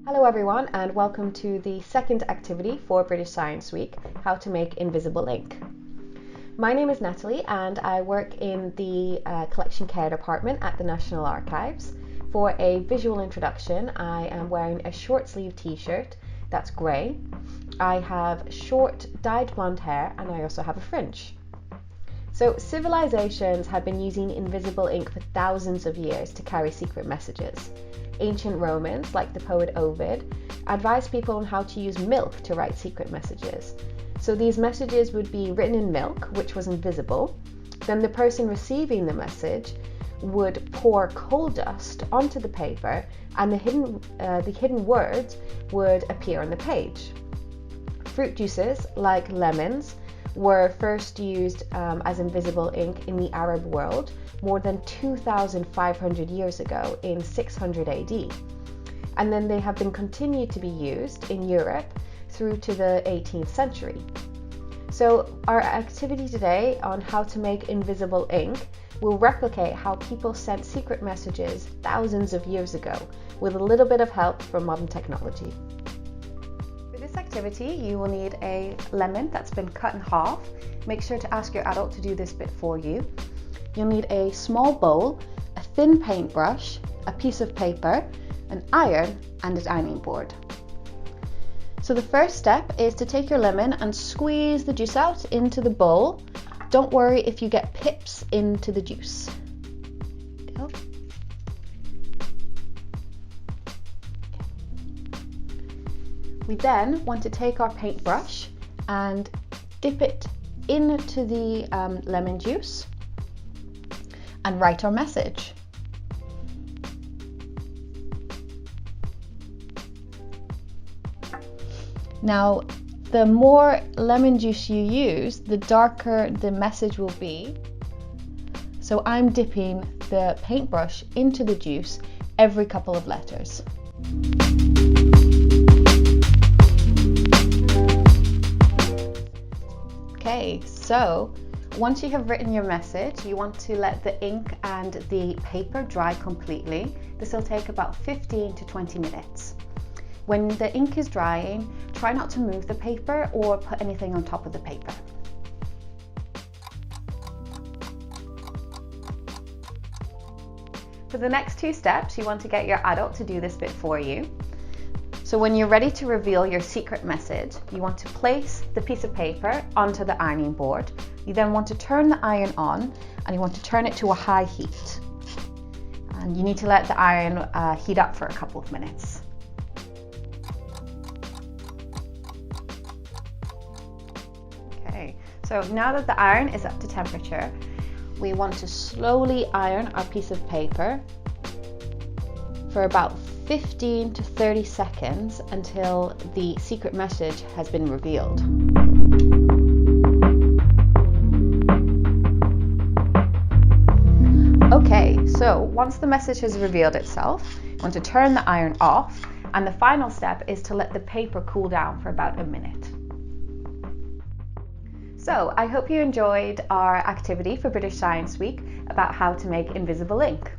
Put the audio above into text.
Hello everyone, and welcome to the second activity for British Science Week, how to make invisible ink. My name is Natalie and I work in the Collection Care Department at the National Archives. For a visual introduction, I am wearing a short sleeve t-shirt that's grey. I have short dyed blonde hair and I also have a fringe. So civilizations have been using invisible ink for thousands of years to carry secret messages. Ancient Romans, like the poet Ovid, advised people on how to use milk to write secret messages. So these messages would be written in milk, which was invisible. Then the person receiving the message would pour coal dust onto the paper and the hidden words would appear on the page. Fruit juices, like lemons, were first used as invisible ink in the Arab world more than 2,500 years ago in 600 AD. And then they have been continued to be used in Europe through to the 18th century. So our activity today on how to make invisible ink will replicate how people sent secret messages thousands of years ago with a little bit of help from modern technology. For this activity, you will need a lemon that's been cut in half. Make sure to ask your adult to do this bit for you. You'll need a small bowl, a thin paintbrush, a piece of paper, an iron, and an ironing board. So the first step is to take your lemon and squeeze the juice out into the bowl. Don't worry if you get pips into the juice. Go. We then want to take our paintbrush and dip it into the lemon juice and write our message. Now, the more lemon juice you use, the darker the message will be. So I'm dipping the paintbrush into the juice every couple of letters. Okay, so once you have written your message, you want to let the ink and the paper dry completely. This will take about 15 to 20 minutes. When the ink is drying, try not to move the paper or put anything on top of the paper. For the next two steps, you want to get your adult to do this bit for you. So when you're ready to reveal your secret message, you want to place the piece of paper onto the ironing board. You then want to turn the iron on and you want to turn it to a high heat. And you need to let the iron heat up for a couple of minutes. Okay, so now that the iron is up to temperature, we want to slowly iron our piece of paper for about 15 to 30 seconds until the secret message has been revealed. Okay, so once the message has revealed itself, you want to turn the iron off, and the final step is to let the paper cool down for about a minute. So I hope you enjoyed our activity for British Science Week about how to make invisible ink.